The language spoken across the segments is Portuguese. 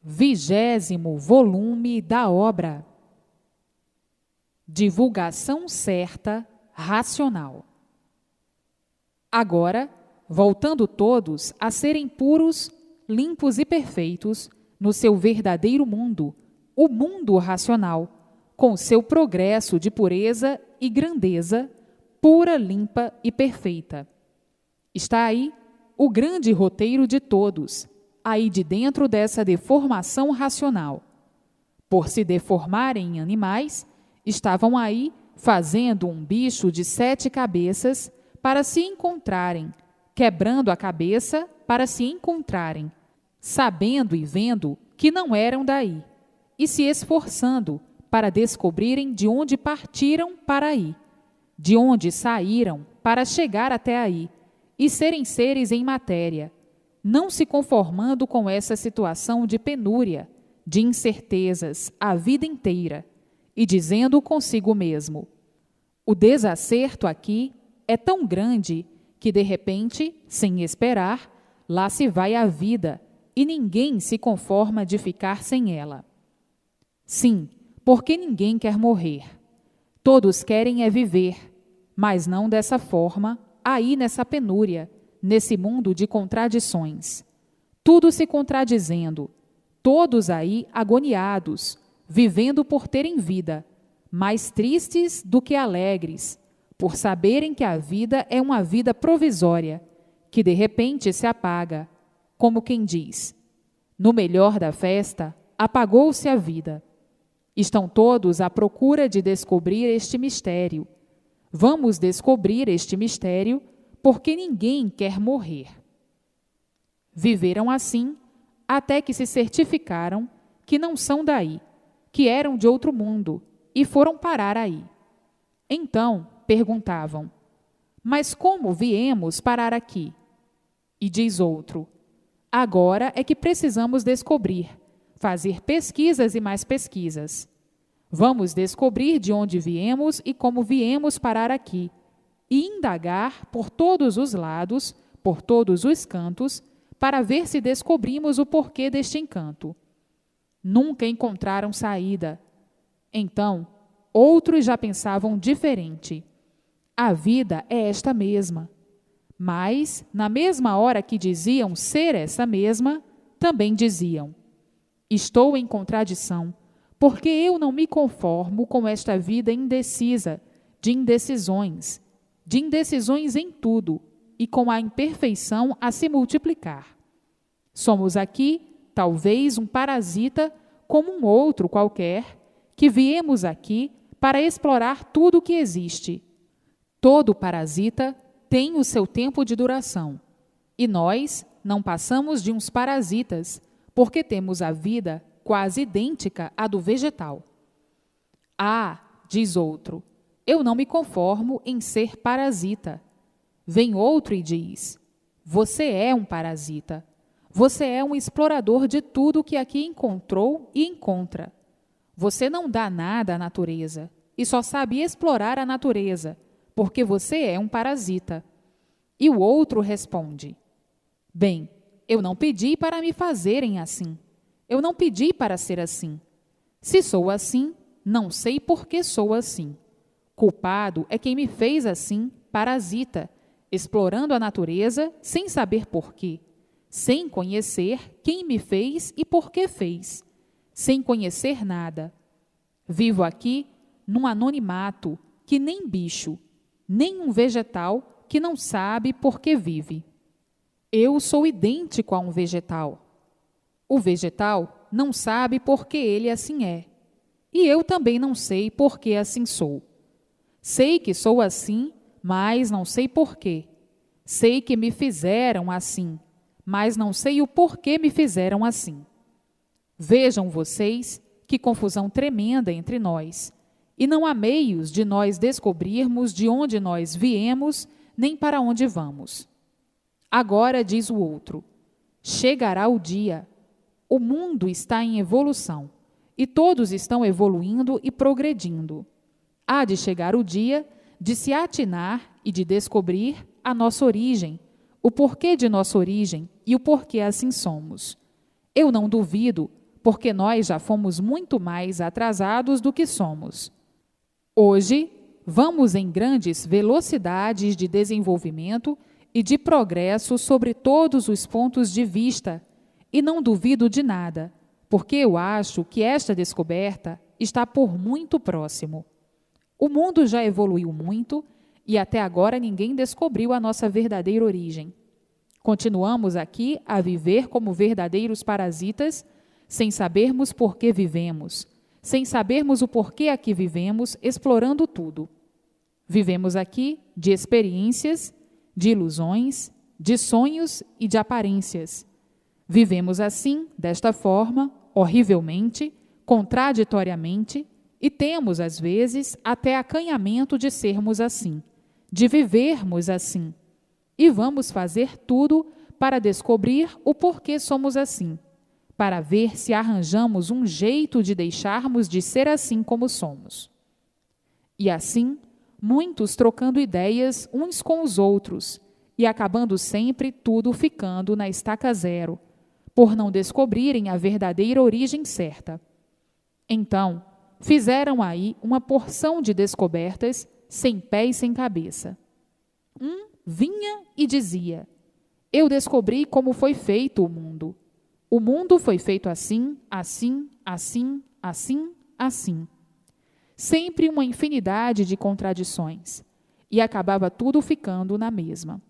20º volume da obra. Divulgação certa, racional. Agora, voltando todos a serem puros, limpos e perfeitos no seu verdadeiro mundo, o mundo racional, com seu progresso de pureza e grandeza, pura, limpa e perfeita. Está aí o grande roteiro de todos, aí de dentro dessa deformação racional. Por se deformarem em animais, estavam aí fazendo um bicho de 7 cabeças para se encontrarem, quebrando a cabeça para se encontrarem, sabendo e vendo que não eram daí, e se esforçando para descobrirem de onde partiram para aí, de onde saíram para chegar até aí, e serem seres em matéria, não se conformando com essa situação de penúria, de incertezas a vida inteira, e dizendo consigo mesmo: o desacerto aqui é tão grande que, de repente, sem esperar, lá se vai a vida, e ninguém se conforma de ficar sem ela. Sim, porque ninguém quer morrer. Todos querem é viver, mas não dessa forma, aí nessa penúria, nesse mundo de contradições. Tudo se contradizendo, todos aí agoniados, vivendo por terem vida, mais tristes do que alegres, por saberem que a vida é uma vida provisória, que de repente se apaga, como quem diz: no melhor da festa, apagou-se a vida. Estão todos à procura de descobrir este mistério. Vamos descobrir este mistério, porque ninguém quer morrer. Viveram assim, até que se certificaram que não são daí, que eram de outro mundo, e foram parar aí. Então perguntavam: mas como viemos parar aqui? E diz outro: agora é que precisamos descobrir, fazer pesquisas e mais pesquisas. Vamos descobrir de onde viemos e como viemos parar aqui, e indagar por todos os lados, por todos os cantos, para ver se descobrimos o porquê deste encanto. Nunca encontraram saída. Então, outros já pensavam diferente. A vida é esta mesma. Mas, na mesma hora que diziam ser essa mesma, também diziam: estou em contradição, porque eu não me conformo com esta vida indecisa, de indecisões em tudo, e com a imperfeição a se multiplicar. Somos aqui, talvez, um parasita, como um outro qualquer, que viemos aqui para explorar tudo o que existe. Todo parasita tem o seu tempo de duração, e nós não passamos de uns parasitas, porque temos a vida quase idêntica à do vegetal. Ah, diz outro, eu não me conformo em ser parasita. Vem outro e diz: você é um parasita. Você é um explorador de tudo que aqui encontrou e encontra. Você não dá nada à natureza e só sabe explorar a natureza, porque você é um parasita. E o outro responde: bem, eu não pedi para me fazerem assim. Eu não pedi para ser assim. Se sou assim, não sei por que sou assim. Culpado é quem me fez assim, parasita, explorando a natureza sem saber por quê, sem conhecer quem me fez e por que fez, sem conhecer nada. Vivo aqui num anonimato que nem bicho, nem um vegetal que não sabe por que vive. Eu sou idêntico a um vegetal. O vegetal não sabe por que ele assim é, e eu também não sei por que assim sou. Sei que sou assim, mas não sei por quê. Sei que me fizeram assim, mas não sei o porquê me fizeram assim. Vejam vocês que confusão tremenda entre nós, e não há meios de nós descobrirmos de onde nós viemos, nem para onde vamos. Agora, diz o outro, chegará o dia. O mundo está em evolução, e todos estão evoluindo e progredindo. Há de chegar o dia de se atinar e de descobrir a nossa origem, o porquê de nossa origem e o porquê assim somos. Eu não duvido, porque nós já fomos muito mais atrasados do que somos. Hoje, vamos em grandes velocidades de desenvolvimento e de progresso sobre todos os pontos de vista, e não duvido de nada, porque eu acho que esta descoberta está por muito próximo. O mundo já evoluiu muito e até agora ninguém descobriu a nossa verdadeira origem. Continuamos aqui a viver como verdadeiros parasitas, sem sabermos por que vivemos, sem sabermos o porquê aqui vivemos, explorando tudo. Vivemos aqui de experiências, de ilusões, de sonhos e de aparências. Vivemos assim, desta forma, horrivelmente, contraditoriamente, e temos, às vezes, até acanhamento de sermos assim, de vivermos assim. E vamos fazer tudo para descobrir o porquê somos assim, para ver se arranjamos um jeito de deixarmos de ser assim como somos. E assim, muitos trocando ideias uns com os outros, e acabando sempre tudo ficando na estaca zero, por não descobrirem a verdadeira origem certa. Então, fizeram aí uma porção de descobertas sem pé e sem cabeça. Um vinha e dizia: eu descobri como foi feito o mundo. O mundo foi feito assim, assim, assim, assim, assim. Sempre uma infinidade de contradições, e acabava tudo ficando na mesma.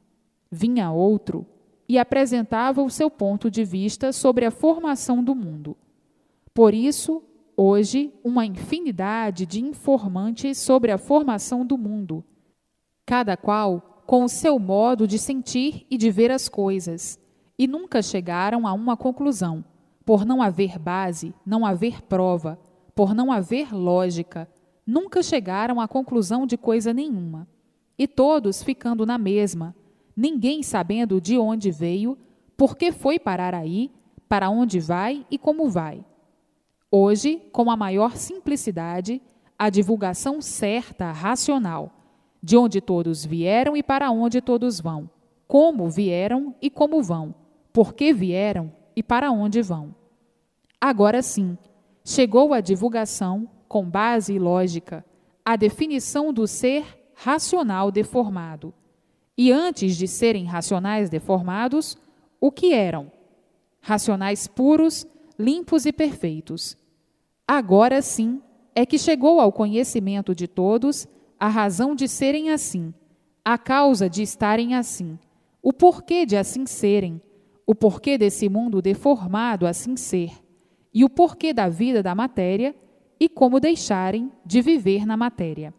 Vinha outro e apresentava o seu ponto de vista sobre a formação do mundo. Por isso, hoje, uma infinidade de informantes sobre a formação do mundo, cada qual com o seu modo de sentir e de ver as coisas, e nunca chegaram a uma conclusão, por não haver base, não haver prova, por não haver lógica, nunca chegaram à conclusão de coisa nenhuma, e todos ficando na mesma, ninguém sabendo de onde veio, por que foi parar aí, para onde vai e como vai. Hoje, com a maior simplicidade, a divulgação certa, racional, de onde todos vieram e para onde todos vão, como vieram e como vão, por que vieram e para onde vão. Agora sim, chegou a divulgação, com base e lógica, a definição do ser racional deformado. E antes de serem racionais deformados, o que eram? Racionais puros, limpos e perfeitos. Agora sim é que chegou ao conhecimento de todos a razão de serem assim, a causa de estarem assim, o porquê de assim serem, o porquê desse mundo deformado assim ser, e o porquê da vida da matéria e como deixarem de viver na matéria.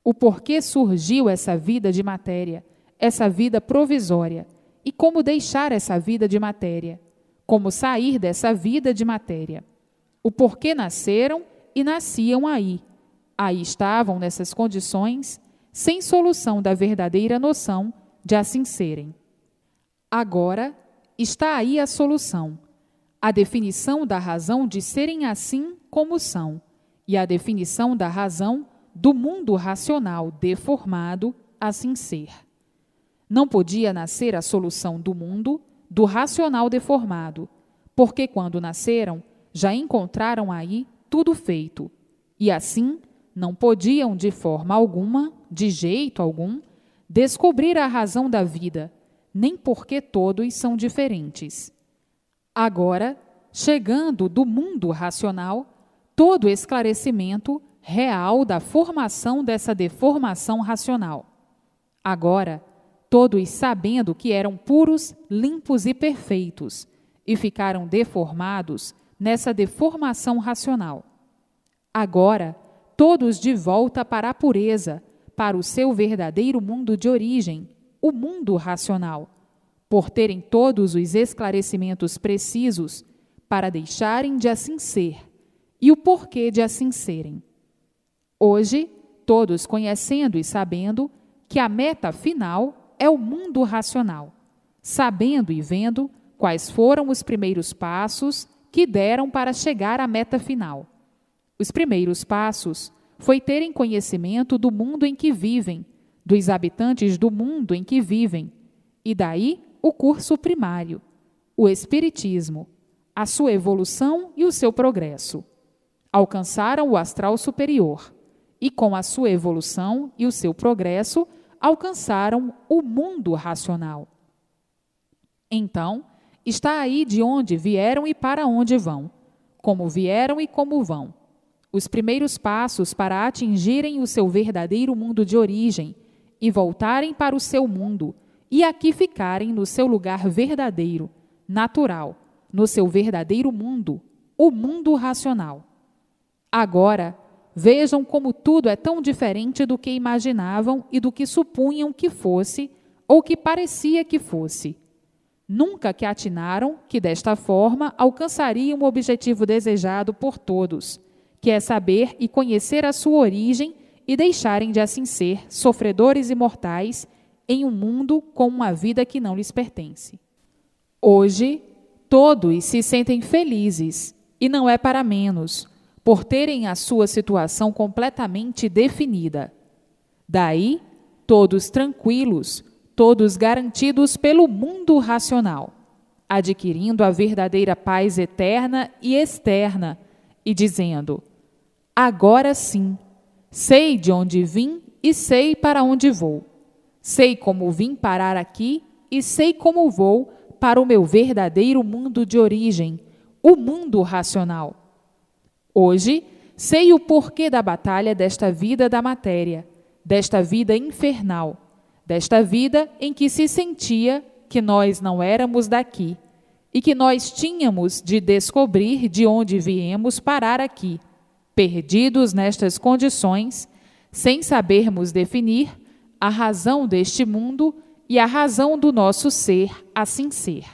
O porquê surgiu essa vida de matéria, essa vida provisória, e como deixar essa vida de matéria, como sair dessa vida de matéria. O porquê nasceram e nasciam aí. Aí estavam nessas condições, sem solução da verdadeira noção de assim serem. Agora está aí a solução, a definição da razão de serem assim como são, e a definição da razão do mundo racional deformado assim ser. Não podia nascer a solução do mundo, do racional deformado, porque quando nasceram, já encontraram aí tudo feito, e assim não podiam de forma alguma, de jeito algum, descobrir a razão da vida, nem porque todos são diferentes. Agora, chegando do mundo racional, todo esclarecimento real da formação dessa deformação racional. Agora, todos sabendo que eram puros, limpos e perfeitos, e ficaram deformados nessa deformação racional. Agora, todos de volta para a pureza, para o seu verdadeiro mundo de origem, o mundo racional, por terem todos os esclarecimentos precisos para deixarem de assim ser, e o porquê de assim serem. Hoje, todos conhecendo e sabendo que a meta final é o mundo racional, sabendo e vendo quais foram os primeiros passos que deram para chegar à meta final. Os primeiros passos foi terem conhecimento do mundo em que vivem, dos habitantes do mundo em que vivem, e daí o curso primário, o Espiritismo, a sua evolução e o seu progresso. Alcançaram o astral superior e, com a sua evolução e o seu progresso, alcançaram o mundo racional. Então, está aí de onde vieram e para onde vão, como vieram e como vão. Os primeiros passos para atingirem o seu verdadeiro mundo de origem e voltarem para o seu mundo e aqui ficarem no seu lugar verdadeiro, natural, no seu verdadeiro mundo, o mundo racional. Agora, vejam como tudo é tão diferente do que imaginavam e do que supunham que fosse ou que parecia que fosse. Nunca que atinaram que, desta forma, alcançariam o objetivo desejado por todos, que é saber e conhecer a sua origem e deixarem de assim ser sofredores imortais em um mundo com uma vida que não lhes pertence. Hoje, todos se sentem felizes, e não é para menos, por terem a sua situação completamente definida. Daí, todos tranquilos, todos garantidos pelo mundo racional, adquirindo a verdadeira paz eterna e externa, e dizendo: agora sim, sei de onde vim e sei para onde vou. Sei como vim parar aqui e sei como vou para o meu verdadeiro mundo de origem, o mundo racional. Hoje, sei o porquê da batalha desta vida da matéria, desta vida infernal, desta vida em que se sentia que nós não éramos daqui e que nós tínhamos de descobrir de onde viemos parar aqui, perdidos nestas condições, sem sabermos definir a razão deste mundo e a razão do nosso ser assim ser.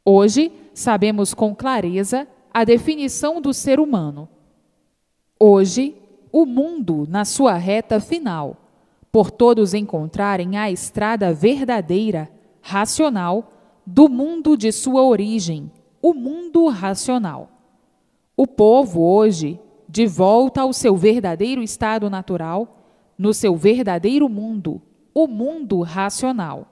Hoje, sabemos com clareza a definição do ser humano. Hoje, o mundo na sua reta final, por todos encontrarem a estrada verdadeira, racional, do mundo de sua origem, o mundo racional. O povo hoje, de volta ao seu verdadeiro estado natural, no seu verdadeiro mundo, o mundo racional.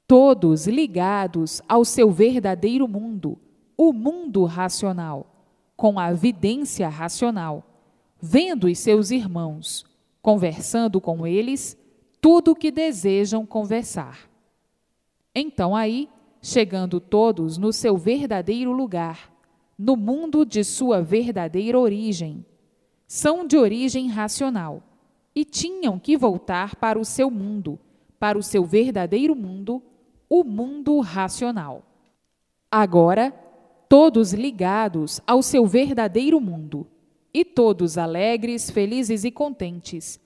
Todos ligados ao seu verdadeiro mundo, o mundo racional, com a vidência racional, vendo os seus irmãos, conversando com eles tudo o que desejam conversar. Então aí, chegando todos no seu verdadeiro lugar, no mundo de sua verdadeira origem, são de origem racional e tinham que voltar para o seu mundo, para o seu verdadeiro mundo, o mundo racional. Agora, todos ligados ao seu verdadeiro mundo, e todos alegres, felizes e contentes,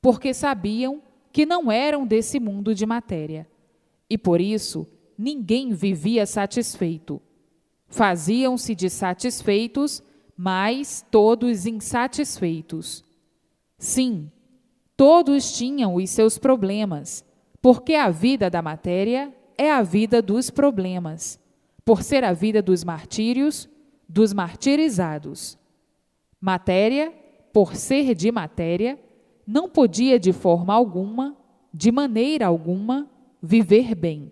porque sabiam que não eram desse mundo de matéria, e por isso ninguém vivia satisfeito. Faziam-se de satisfeitos, mas todos insatisfeitos. Sim, todos tinham os seus problemas, porque a vida da matéria é a vida dos problemas, por ser a vida dos martírios, dos martirizados. Matéria, por ser de matéria, não podia de forma alguma, de maneira alguma, viver bem.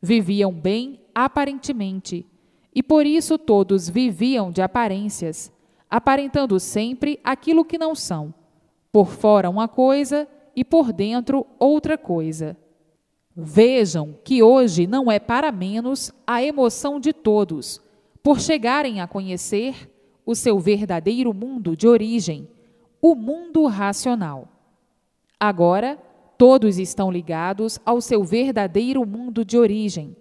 Viviam bem aparentemente, e por isso todos viviam de aparências, aparentando sempre aquilo que não são, por fora uma coisa e por dentro outra coisa. Vejam que hoje não é para menos a emoção de todos, por chegarem a conhecer o seu verdadeiro mundo de origem, o mundo racional. Agora, todos estão ligados ao seu verdadeiro mundo de origem.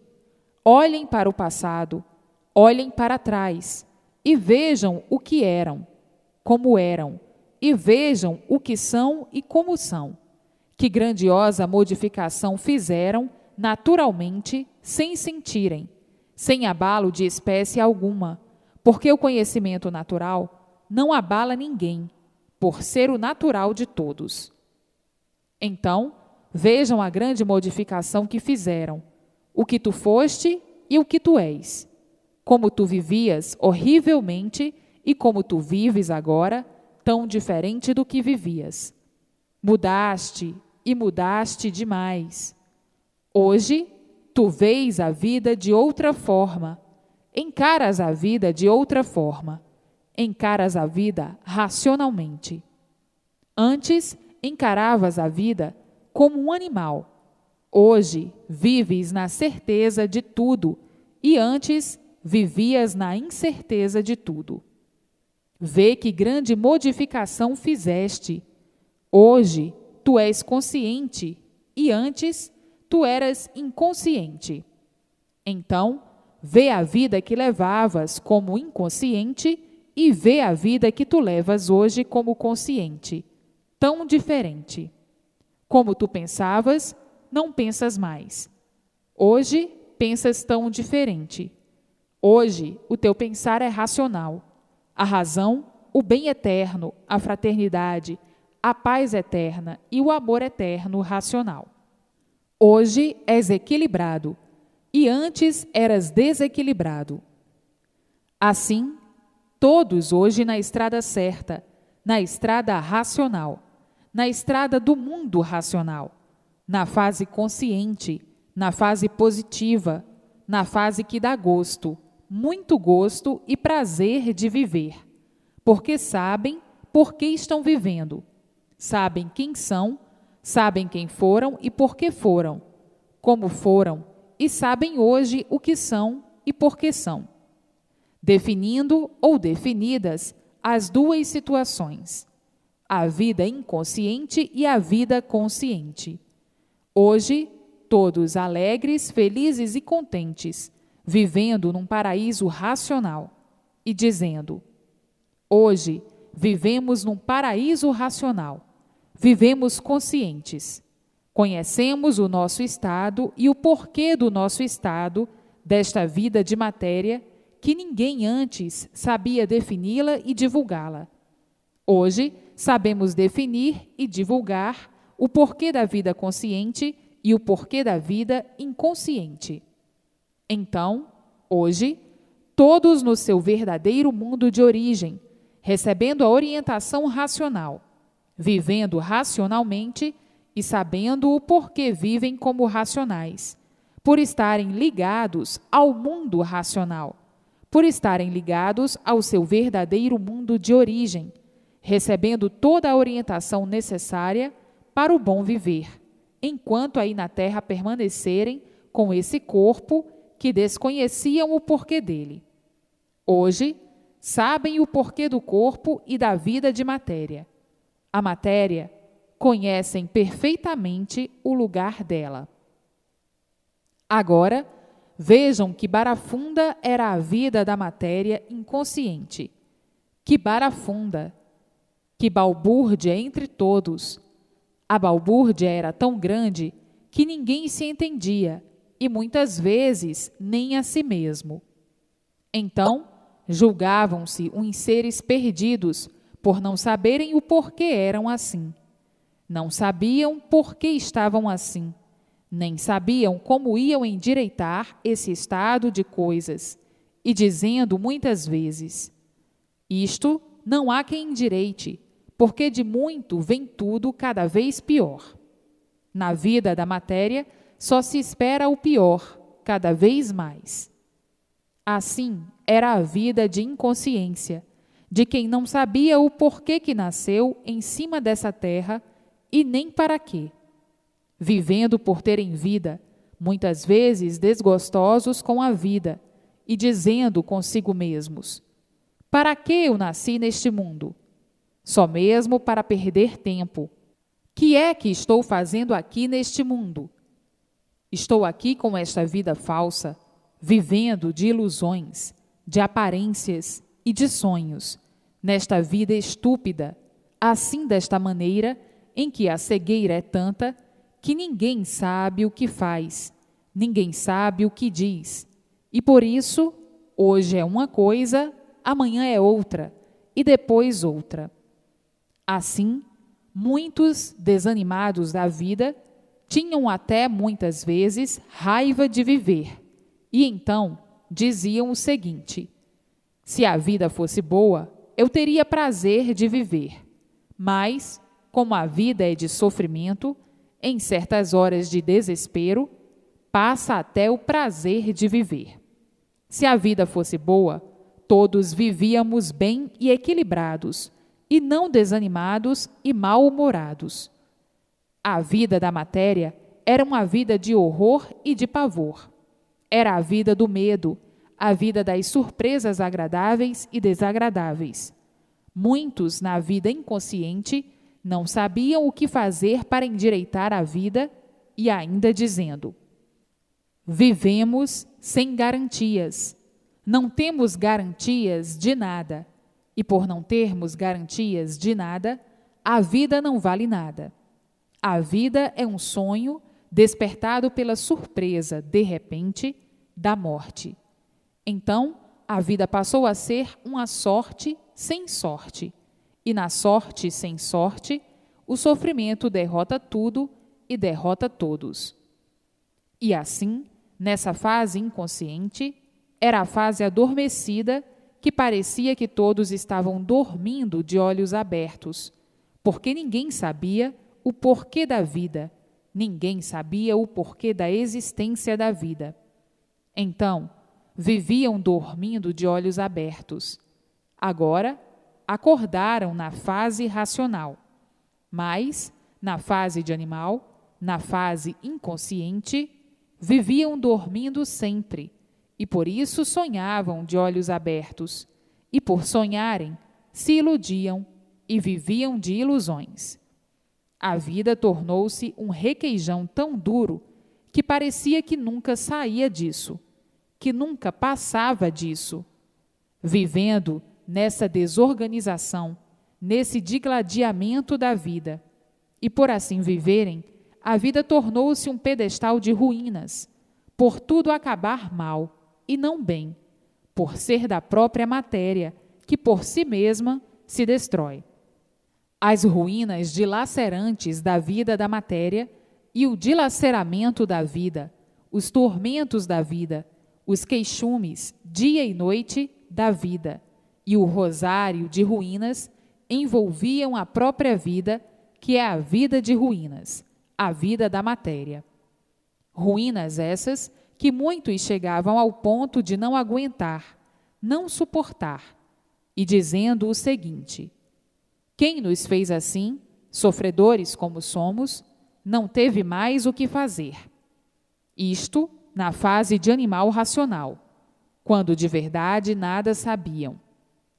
Olhem para o passado, olhem para trás e vejam o que eram, como eram, e vejam o que são e como são. Que grandiosa modificação fizeram naturalmente, sem sentirem, sem abalo de espécie alguma, porque o conhecimento natural não abala ninguém, por ser o natural de todos. Então, vejam a grande modificação que fizeram, o que tu foste e o que tu és, como tu vivias horrivelmente e como tu vives agora, tão diferente do que vivias. Mudaste e mudaste demais. Hoje, tu vês a vida de outra forma, encaras a vida de outra forma. Encaras a vida racionalmente. Antes, encaravas a vida como um animal. Hoje, vives na certeza de tudo e antes vivias na incerteza de tudo. Vê que grande modificação fizeste. Hoje, tu és consciente e antes tu eras inconsciente. Então, vê a vida que levavas como inconsciente e vê a vida que tu levas hoje como consciente. Tão diferente. Como tu pensavas, não pensas mais. Hoje, pensas tão diferente. Hoje, o teu pensar é racional. A razão, o bem eterno, a fraternidade, a paz eterna e o amor eterno racional. Hoje és equilibrado e antes eras desequilibrado. Assim, todos hoje na estrada certa, na estrada racional, na estrada do mundo racional, na fase consciente, na fase positiva, na fase que dá gosto, muito gosto e prazer de viver, porque sabem por que estão vivendo, sabem quem são, sabem quem foram e por que foram, como foram, e sabem hoje o que são e por que são, definindo ou definidas as duas situações, a vida inconsciente e a vida consciente. Hoje, todos alegres, felizes e contentes, vivendo num paraíso racional e dizendo: hoje vivemos num paraíso racional, vivemos conscientes, conhecemos o nosso estado e o porquê do nosso estado, desta vida de matéria, que ninguém antes sabia defini-la e divulgá-la. Hoje, sabemos definir e divulgar o porquê da vida consciente e o porquê da vida inconsciente. Então, hoje, todos no seu verdadeiro mundo de origem, recebendo a orientação racional, vivendo racionalmente e sabendo o porquê vivem como racionais, por estarem ligados ao mundo racional, por estarem ligados ao seu verdadeiro mundo de origem, recebendo toda a orientação necessária para o bom viver, enquanto aí na Terra permanecerem com esse corpo que desconheciam o porquê dele. Hoje, sabem o porquê do corpo e da vida de matéria. A matéria conhecem perfeitamente o lugar dela. Agora, vejam que barafunda era a vida da matéria inconsciente. Que barafunda! Que balbúrdia entre todos! A balbúrdia era tão grande que ninguém se entendia e muitas vezes nem a si mesmo. Então, julgavam-se uns seres perdidos por não saberem o porquê eram assim. Não sabiam por que estavam assim, nem sabiam como iam endireitar esse estado de coisas, e dizendo muitas vezes: isto não há quem endireite, porque de muito vem tudo cada vez pior. Na vida da matéria, só se espera o pior, cada vez mais. Assim era a vida de inconsciência, de quem não sabia o porquê que nasceu em cima dessa terra e nem para quê. Vivendo por terem vida, muitas vezes desgostosos com a vida, e dizendo consigo mesmos: para que eu nasci neste mundo? Só mesmo para perder tempo. Que é que estou fazendo aqui neste mundo? Estou aqui com esta vida falsa, vivendo de ilusões, de aparências e de sonhos, nesta vida estúpida, assim desta maneira, em que a cegueira é tanta que ninguém sabe o que faz, ninguém sabe o que diz, e por isso, hoje é uma coisa, amanhã é outra, e depois outra. Assim, muitos, desanimados da vida, tinham até muitas vezes raiva de viver, e então diziam o seguinte: se a vida fosse boa, eu teria prazer de viver, mas, como a vida é de sofrimento, em certas horas de desespero, passa até o prazer de viver. Se a vida fosse boa, todos vivíamos bem e equilibrados, e não desanimados e mal-humorados. A vida da matéria era uma vida de horror e de pavor. Era a vida do medo, a vida das surpresas agradáveis e desagradáveis. Muitos, na vida inconsciente, não sabiam o que fazer para endireitar a vida e ainda dizendo: vivemos sem garantias. Não temos garantias de nada. E por não termos garantias de nada, a vida não vale nada. A vida é um sonho despertado pela surpresa, de repente, da morte. Então, a vida passou a ser uma sorte sem sorte. E na sorte sem sorte, o sofrimento derrota tudo e derrota todos. E assim, nessa fase inconsciente, era a fase adormecida que parecia que todos estavam dormindo de olhos abertos, porque ninguém sabia o porquê da vida, ninguém sabia o porquê da existência da vida. Então, viviam dormindo de olhos abertos. Agora, acordaram na fase racional, mas, na fase de animal, na fase inconsciente, viviam dormindo sempre, e por isso sonhavam de olhos abertos, e por sonharem, se iludiam e viviam de ilusões. A vida tornou-se um requeijão tão duro que parecia que nunca saía disso, que nunca passava disso. Vivendo nessa desorganização, nesse digladiamento da vida, e por assim viverem, a vida tornou-se um pedestal de ruínas, por tudo acabar mal e não bem, por ser da própria matéria, que por si mesma se destrói. As ruínas dilacerantes da vida da matéria e o dilaceramento da vida, os tormentos da vida, os queixumes, dia e noite, da vida, e o rosário de ruínas envolviam a própria vida, que é a vida de ruínas, a vida da matéria. Ruínas essas que muitos chegavam ao ponto de não aguentar, não suportar, e dizendo o seguinte: quem nos fez assim, sofredores como somos, não teve mais o que fazer. Isto na fase de animal racional, quando de verdade nada sabiam.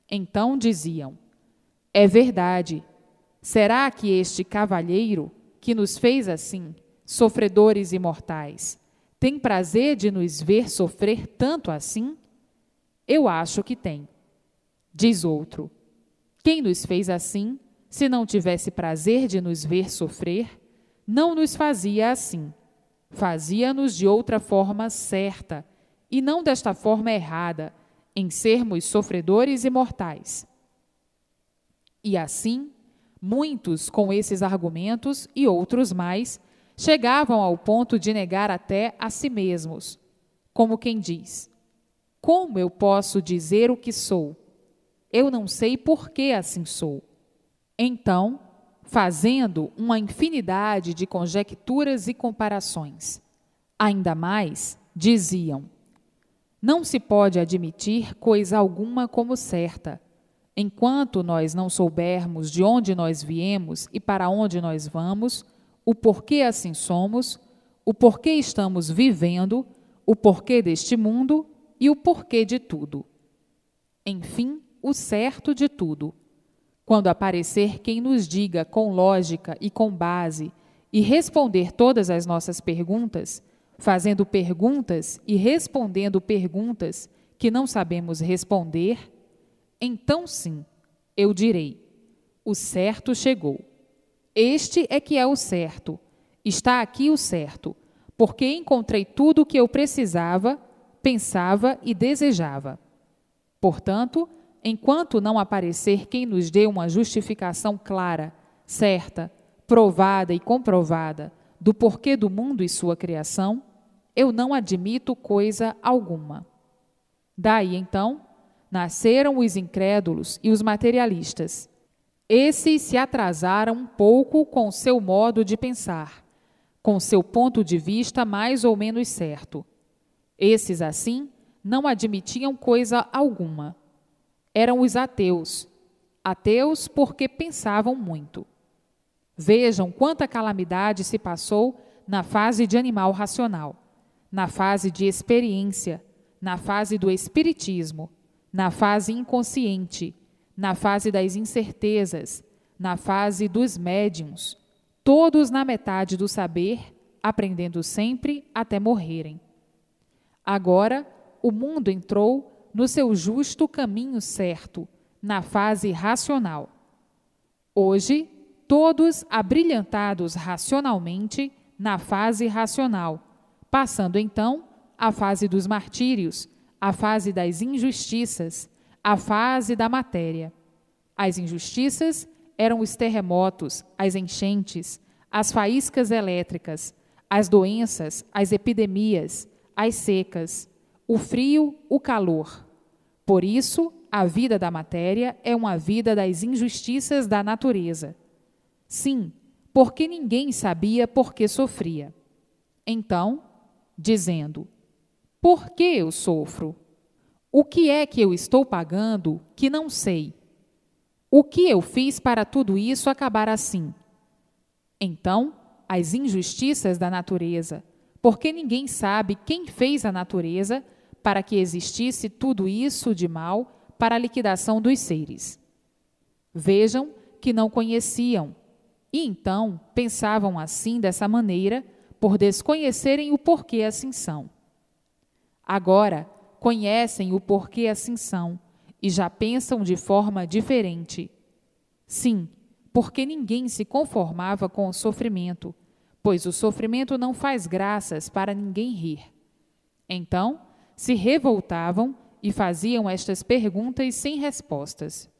Então diziam: é verdade, será que este cavalheiro, que nos fez assim, sofredores imortais, tem prazer de nos ver sofrer tanto assim? Eu acho que tem. Diz outro: quem nos fez assim, se não tivesse prazer de nos ver sofrer, não nos fazia assim. Fazia-nos de outra forma certa, e não desta forma errada, em sermos sofredores imortais. E assim, muitos com esses argumentos e outros mais, chegavam ao ponto de negar até a si mesmos, como quem diz: como eu posso dizer o que sou? Eu não sei por que assim sou. Então, fazendo uma infinidade de conjecturas e comparações, ainda mais, diziam: não se pode admitir coisa alguma como certa, enquanto nós não soubermos de onde nós viemos e para onde nós vamos, o porquê assim somos, o porquê estamos vivendo, o porquê deste mundo e o porquê de tudo. Enfim, o certo de tudo. Quando aparecer quem nos diga com lógica e com base e responder todas as nossas perguntas, fazendo perguntas e respondendo perguntas que não sabemos responder, então sim, eu direi: o certo chegou. Este é que é o certo. Está aqui o certo, porque encontrei tudo o que eu precisava, pensava e desejava. Portanto, enquanto não aparecer quem nos dê uma justificação clara, certa, provada e comprovada do porquê do mundo e sua criação, eu não admito coisa alguma. Daí, então, nasceram os incrédulos e os materialistas. Esses se atrasaram um pouco com seu modo de pensar, com seu ponto de vista mais ou menos certo. Esses, assim, não admitiam coisa alguma. Eram os ateus. Ateus porque pensavam muito. Vejam quanta calamidade se passou na fase de animal racional, na fase de experiência, na fase do espiritismo, na fase inconsciente, na fase das incertezas, na fase dos médiuns, todos na metade do saber, aprendendo sempre até morrerem. Agora, o mundo entrou no seu justo caminho certo, na fase racional. Hoje, todos abrilhantados racionalmente na fase racional, passando então à fase dos martírios, à fase das injustiças, à fase da matéria. As injustiças eram os terremotos, as enchentes, as faíscas elétricas, as doenças, as epidemias, as secas, o frio, o calor. Por isso, a vida da matéria é uma vida das injustiças da natureza. Sim, porque ninguém sabia por que sofria. Então, dizendo: por que eu sofro? O que é que eu estou pagando que não sei? O que eu fiz para tudo isso acabar assim? Então, as injustiças da natureza, porque ninguém sabe quem fez a natureza para que existisse tudo isso de mal para a liquidação dos seres. Vejam que não conheciam, e então pensavam assim dessa maneira, por desconhecerem o porquê assim são. Agora conhecem o porquê assim são, e já pensam de forma diferente. Sim, porque ninguém se conformava com o sofrimento, pois o sofrimento não faz graças para ninguém rir. Então, se revoltavam e faziam estas perguntas sem respostas.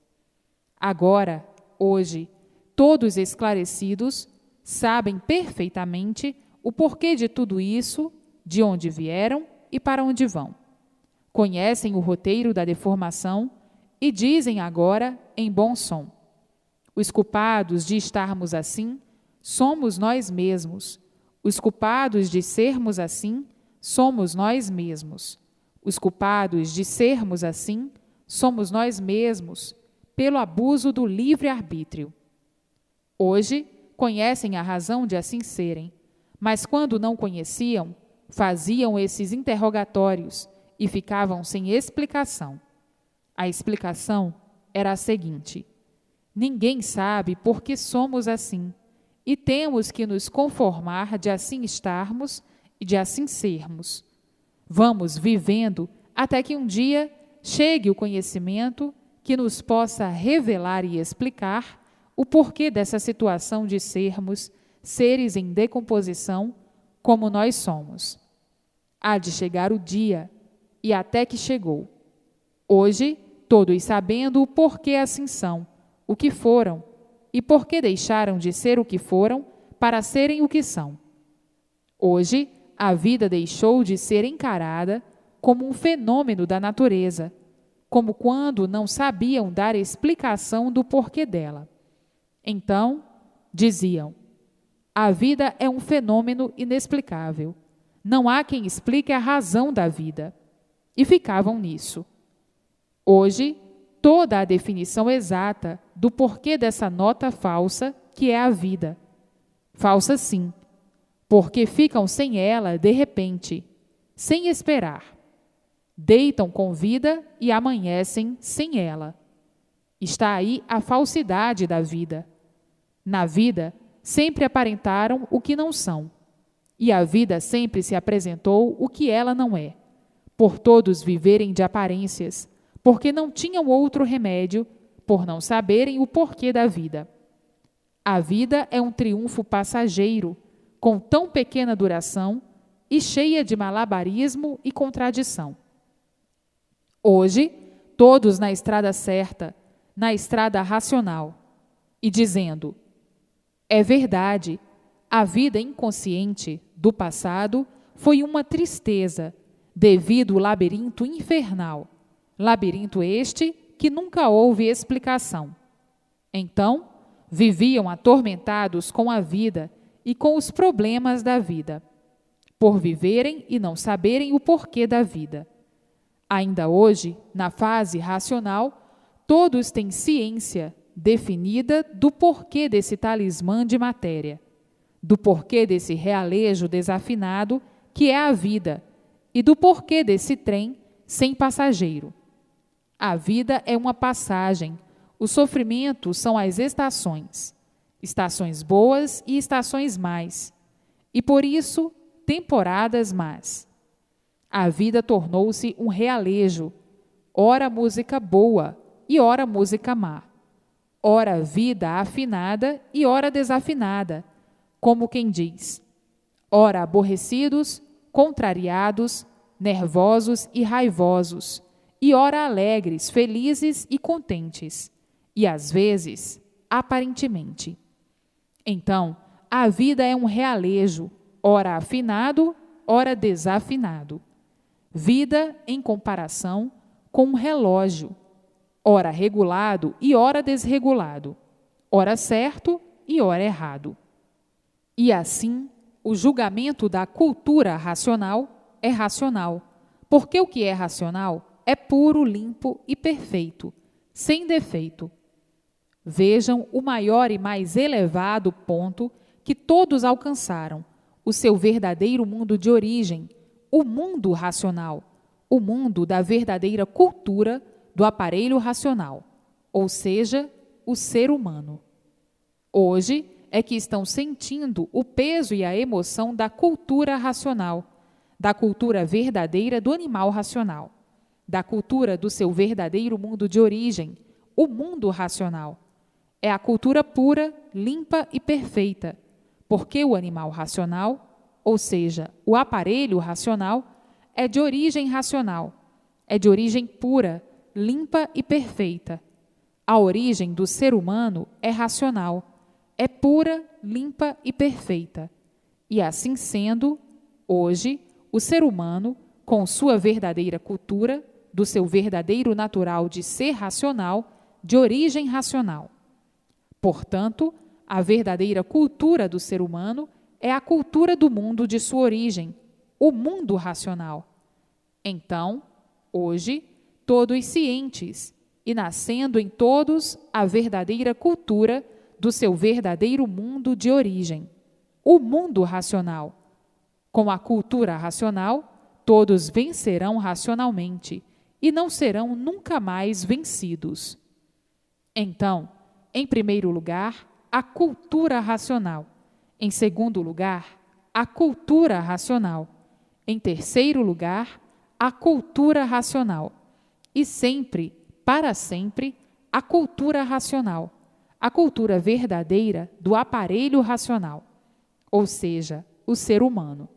Agora, hoje, todos esclarecidos, sabem perfeitamente o porquê de tudo isso, de onde vieram e para onde vão. Conhecem o roteiro da deformação e dizem agora em bom som: os culpados de estarmos assim somos nós mesmos. Os culpados de sermos assim somos nós mesmos. Os culpados de sermos assim somos nós mesmos, pelo abuso do livre-arbítrio. Hoje conhecem a razão de assim serem, mas quando não conheciam, faziam esses interrogatórios e ficavam sem explicação. A explicação era a seguinte: ninguém sabe por que somos assim, e temos que nos conformar de assim estarmos e de assim sermos. Vamos vivendo até que um dia chegue o conhecimento que nos possa revelar e explicar o porquê dessa situação de sermos seres em decomposição como nós somos. Há de chegar o dia, e até que chegou. Hoje, todos sabendo o porquê assim são, o que foram, e por que deixaram de ser o que foram para serem o que são. Hoje, a vida deixou de ser encarada como um fenômeno da natureza, como quando não sabiam dar explicação do porquê dela. Então, diziam: a vida é um fenômeno inexplicável. Não há quem explique a razão da vida. E ficavam nisso. Hoje, toda a definição exata do porquê dessa nota falsa que é a vida. Falsa sim, porque ficam sem ela de repente, sem esperar. Deitam com vida e amanhecem sem ela. Está aí a falsidade da vida. Na vida, sempre aparentaram o que não são, e a vida sempre se apresentou o que ela não é, por todos viverem de aparências, porque não tinham outro remédio, por não saberem o porquê da vida. A vida é um triunfo passageiro, com tão pequena duração e cheia de malabarismo e contradição. Hoje, todos na estrada certa, na estrada racional, e dizendo: é verdade, a vida inconsciente do passado foi uma tristeza, devido ao labirinto infernal, labirinto este que nunca houve explicação. Então, viviam atormentados com a vida e com os problemas da vida, por viverem e não saberem o porquê da vida. Ainda hoje, na fase racional, todos têm ciência definida do porquê desse talismã de matéria, do porquê desse realejo desafinado que é a vida e do porquê desse trem sem passageiro. A vida é uma passagem, os sofrimentos são as estações, estações boas e estações más, e por isso temporadas más. A vida tornou-se um realejo, ora música boa e ora música má, ora vida afinada e ora desafinada, como quem diz, ora aborrecidos, contrariados, nervosos e raivosos, e ora alegres, felizes e contentes, e às vezes, aparentemente. Então, a vida é um realejo, ora afinado, ora desafinado. Vida em comparação com um relógio, ora regulado e ora desregulado, ora certo e ora errado. E assim, o julgamento da cultura racional é racional, porque o que é racional é puro, limpo e perfeito, sem defeito. Vejam o maior e mais elevado ponto que todos alcançaram, o seu verdadeiro mundo de origem, o mundo racional, o mundo da verdadeira cultura do aparelho racional, ou seja, o ser humano. Hoje é que estão sentindo o peso e a emoção da cultura racional, da cultura verdadeira do animal racional, da cultura do seu verdadeiro mundo de origem, o mundo racional. É a cultura pura, limpa e perfeita, porque o animal racional, ou seja, o aparelho racional, é de origem racional, é de origem pura, limpa e perfeita. A origem do ser humano é racional, é pura, limpa e perfeita. E assim sendo, hoje, o ser humano, com sua verdadeira cultura, do seu verdadeiro natural de ser racional, de origem racional. Portanto, a verdadeira cultura do ser humano é a cultura do mundo de sua origem, o mundo racional. Então, hoje, todos cientes e nascendo em todos a verdadeira cultura do seu verdadeiro mundo de origem, o mundo racional. Com a cultura racional, todos vencerão racionalmente e não serão nunca mais vencidos. Então, em primeiro lugar, a cultura racional. Em segundo lugar, a cultura racional. Em terceiro lugar, a cultura racional. E sempre, para sempre, a cultura racional. A cultura verdadeira do aparelho racional, ou seja, o ser humano.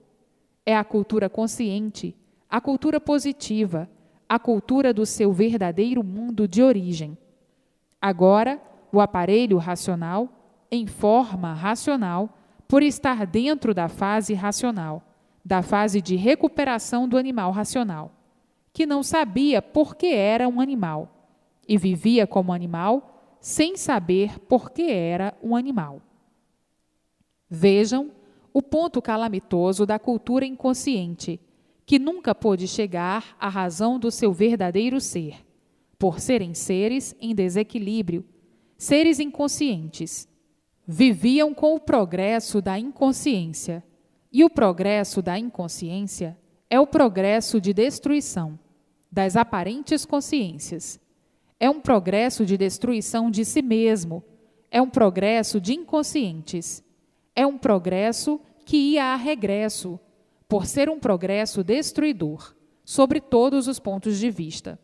É a cultura consciente, a cultura positiva, a cultura do seu verdadeiro mundo de origem. Agora, o aparelho racional, em forma racional, por estar dentro da fase racional, da fase de recuperação do animal racional, que não sabia por que era um animal e vivia como animal sem saber por que era um animal. Vejam o ponto calamitoso da cultura inconsciente, que nunca pôde chegar à razão do seu verdadeiro ser, por serem seres em desequilíbrio, seres inconscientes. Viviam com o progresso da inconsciência, e o progresso da inconsciência é o progresso de destruição das aparentes consciências. É um progresso de destruição de si mesmo, é um progresso de inconscientes, é um progresso que ia a regresso, por ser um progresso destruidor, sobre todos os pontos de vista.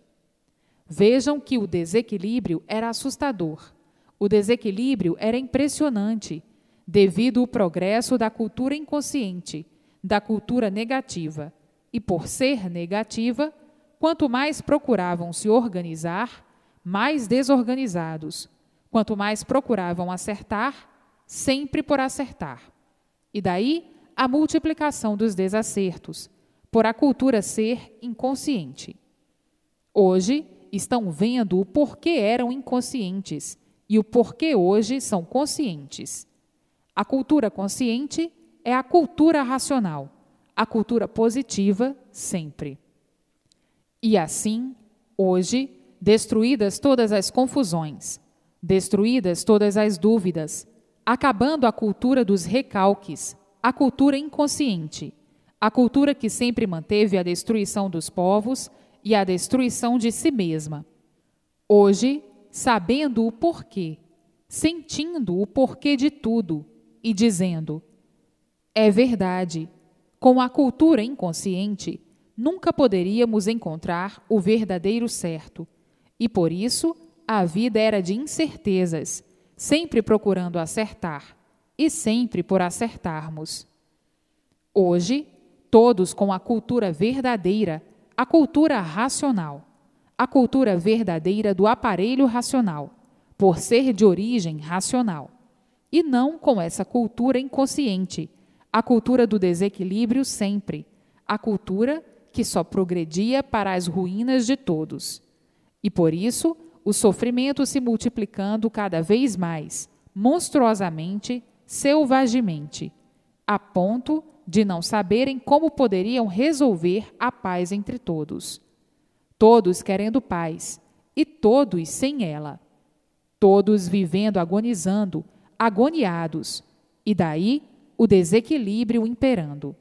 Vejam que o desequilíbrio era assustador, o desequilíbrio era impressionante, devido ao progresso da cultura inconsciente, da cultura negativa, e por ser negativa, quanto mais procuravam se organizar, mais desorganizados, quanto mais procuravam acertar, sempre por acertar. E daí a multiplicação dos desacertos, por a cultura ser inconsciente. Hoje estão vendo o porquê eram inconscientes e o porquê hoje são conscientes. A cultura consciente é a cultura racional, a cultura positiva sempre. E assim, hoje, destruídas todas as confusões, destruídas todas as dúvidas, acabando a cultura dos recalques, a cultura inconsciente, a cultura que sempre manteve a destruição dos povos e a destruição de si mesma. Hoje, sabendo o porquê, sentindo o porquê de tudo e dizendo: é verdade, com a cultura inconsciente, nunca poderíamos encontrar o verdadeiro certo, e por isso a vida era de incertezas, sempre procurando acertar, e sempre por acertarmos. Hoje, todos com a cultura verdadeira, a cultura racional, a cultura verdadeira do aparelho racional, por ser de origem racional, e não com essa cultura inconsciente, a cultura do desequilíbrio sempre, a cultura que só progredia para as ruínas de todos. E por isso, o sofrimento se multiplicando cada vez mais, monstruosamente, selvagemente, a ponto de não saberem como poderiam resolver a paz entre todos. Todos querendo paz, e todos sem ela. Todos vivendo agonizando, agoniados, e daí o desequilíbrio imperando.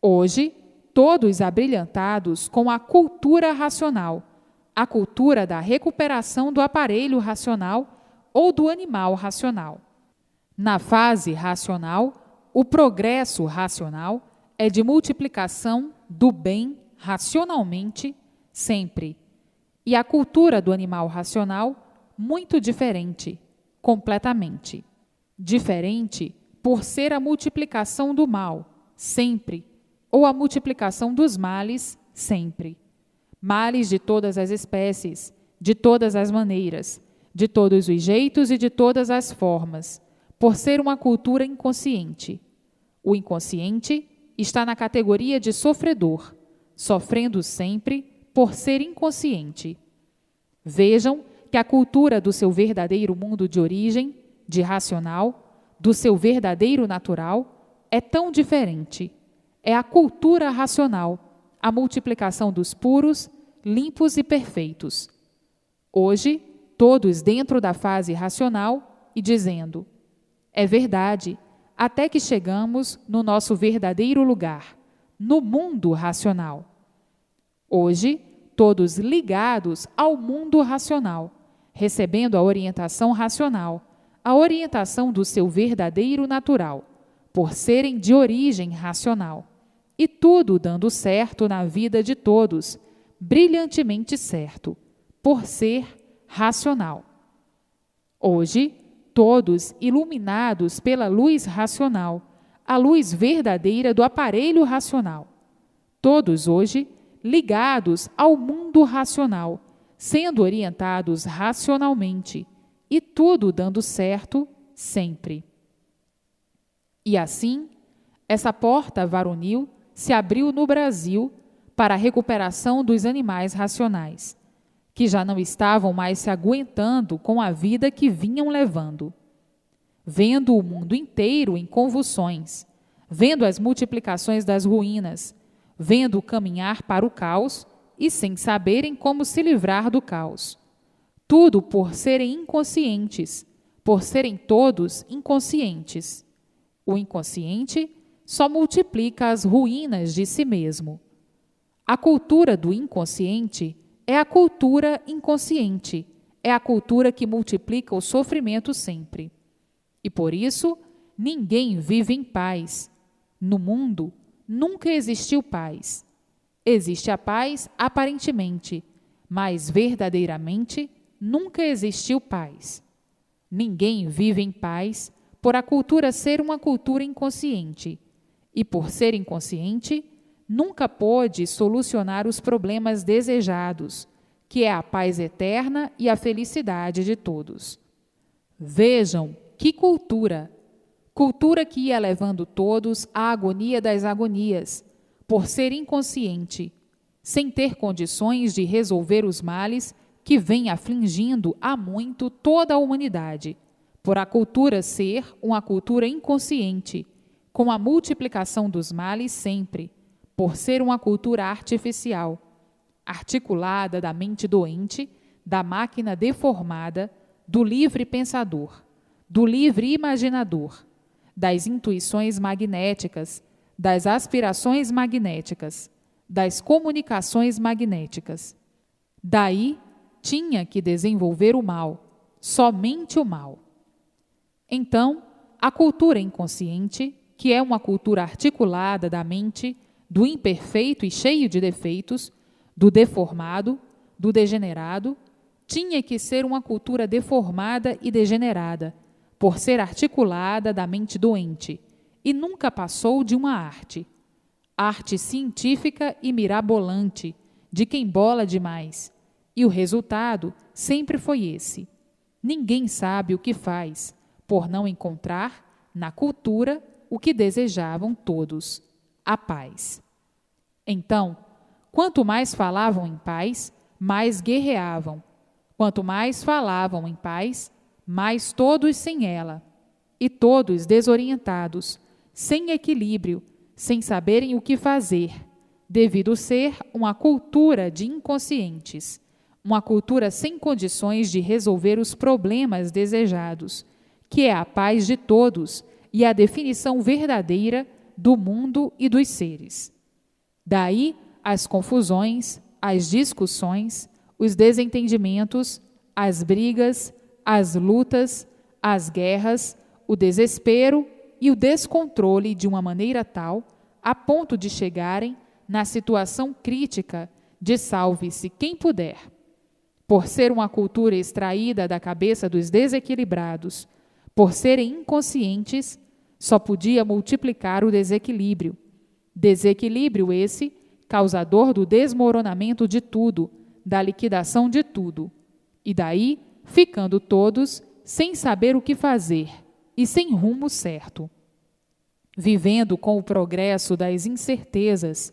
Hoje, todos abrilhantados com a cultura racional, a cultura da recuperação do aparelho racional ou do animal racional. Na fase racional, o progresso racional é de multiplicação do bem racionalmente sempre, e a cultura do animal racional muito diferente, completamente. Diferente por ser a multiplicação do mal, sempre, ou a multiplicação dos males, sempre. Males de todas as espécies, de todas as maneiras, de todos os jeitos e de todas as formas, por ser uma cultura inconsciente. O inconsciente está na categoria de sofredor, sofrendo sempre por ser inconsciente. Vejam que a cultura do seu verdadeiro mundo de origem, de racional, do seu verdadeiro natural, é tão diferente. É a cultura racional, a multiplicação dos puros, limpos e perfeitos. Hoje, todos dentro da fase racional e dizendo: é verdade, até que chegamos no nosso verdadeiro lugar, no mundo racional. Hoje, todos ligados ao mundo racional, recebendo a orientação racional, a orientação do seu verdadeiro natural, por serem de origem racional, e tudo dando certo na vida de todos, brilhantemente certo, por ser racional. Hoje, todos iluminados pela luz racional, a luz verdadeira do aparelho racional. Todos hoje ligados ao mundo racional, sendo orientados racionalmente, e tudo dando certo sempre. E assim, essa porta varonil se abriu no Brasil para a recuperação dos animais racionais, que já não estavam mais se aguentando com a vida que vinham levando. Vendo o mundo inteiro em convulsões, vendo as multiplicações das ruínas, vendo caminhar para o caos e sem saberem como se livrar do caos. Tudo por serem inconscientes, por serem todos inconscientes. O inconsciente só multiplica as ruínas de si mesmo. A cultura do inconsciente é a cultura inconsciente, é a cultura que multiplica o sofrimento sempre. E por isso, ninguém vive em paz. No mundo, nunca existiu paz. Existe a paz aparentemente, mas verdadeiramente nunca existiu paz. Ninguém vive em paz por a cultura ser uma cultura inconsciente, e por ser inconsciente, nunca pôde solucionar os problemas desejados, que é a paz eterna e a felicidade de todos. Vejam que cultura! Cultura que ia levando todos à agonia das agonias, por ser inconsciente, sem ter condições de resolver os males que vem afligindo há muito toda a humanidade, por a cultura ser uma cultura inconsciente, com a multiplicação dos males sempre, por ser uma cultura artificial, articulada da mente doente, da máquina deformada, do livre pensador, do livre imaginador, das intuições magnéticas, das aspirações magnéticas, das comunicações magnéticas. Daí tinha que desenvolver o mal, somente o mal. Então, a cultura inconsciente, que é uma cultura articulada da mente, do imperfeito e cheio de defeitos, do deformado, do degenerado, tinha que ser uma cultura deformada e degenerada, por ser articulada da mente doente, e nunca passou de uma arte científica e mirabolante, de quem bola demais, e o resultado sempre foi esse. Ninguém sabe o que faz, por não encontrar na cultura o que desejavam todos, a paz. Então, quanto mais falavam em paz, mais guerreavam. Quanto mais falavam em paz, mais todos sem ela, e todos desorientados, sem equilíbrio, sem saberem o que fazer, devido ser uma cultura de inconscientes, uma cultura sem condições de resolver os problemas desejados, que é a paz de todos e a definição verdadeira do mundo e dos seres. Daí as confusões, as discussões, os desentendimentos, as brigas, as lutas, as guerras, o desespero e o descontrole de uma maneira tal, a ponto de chegarem na situação crítica de salve-se quem puder. Por ser uma cultura extraída da cabeça dos desequilibrados, por serem inconscientes, só podia multiplicar o desequilíbrio. Desequilíbrio esse, causador do desmoronamento de tudo, da liquidação de tudo, e daí ficando todos sem saber o que fazer e sem rumo certo. Vivendo com o progresso das incertezas,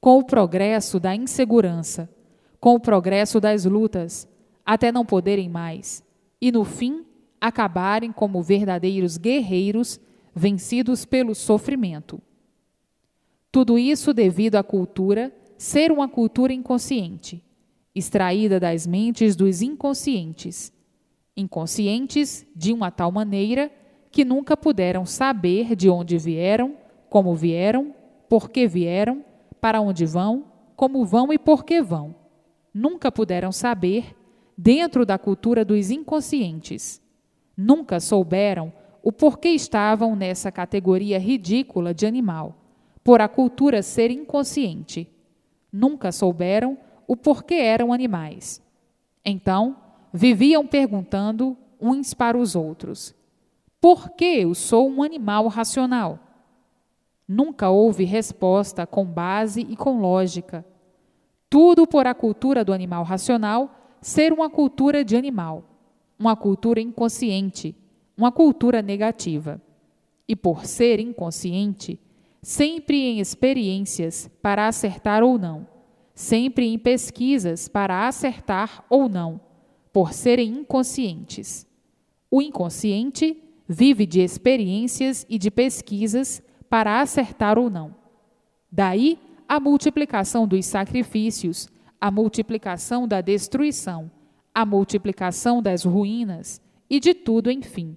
com o progresso da insegurança, com o progresso das lutas, até não poderem mais, e no fim acabarem como verdadeiros guerreiros vencidos pelo sofrimento. Tudo isso devido à cultura ser uma cultura inconsciente, extraída das mentes dos inconscientes, inconscientes de uma tal maneira que nunca puderam saber de onde vieram, como vieram, por que vieram, para onde vão, como vão e por que vão. Nunca puderam saber, dentro da cultura dos inconscientes. Nunca souberam o porquê estavam nessa categoria ridícula de animal, por a cultura ser inconsciente. Nunca souberam o porquê eram animais. Então, viviam perguntando uns para os outros: por que eu sou um animal racional? Nunca houve resposta com base e com lógica. Tudo por a cultura do animal racional ser uma cultura de animal, uma cultura inconsciente, uma cultura negativa. E por ser inconsciente, sempre em experiências para acertar ou não, sempre em pesquisas para acertar ou não, por serem inconscientes. O inconsciente vive de experiências e de pesquisas para acertar ou não. Daí a multiplicação dos sacrifícios, a multiplicação da destruição, a multiplicação das ruínas e de tudo, enfim.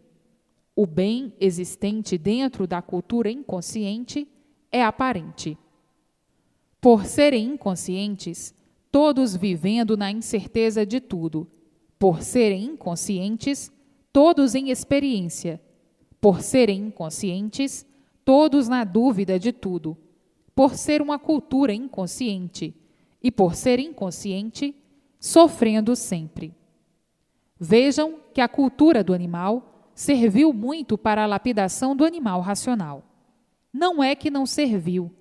O bem existente dentro da cultura inconsciente é aparente. Por serem inconscientes, todos vivendo na incerteza de tudo. Por serem inconscientes, todos em experiência. Por serem inconscientes, todos na dúvida de tudo. Por ser uma cultura inconsciente. E por ser inconsciente, sofrendo sempre. Vejam que a cultura do animal serviu muito para a lapidação do animal racional. Não é que não serviu,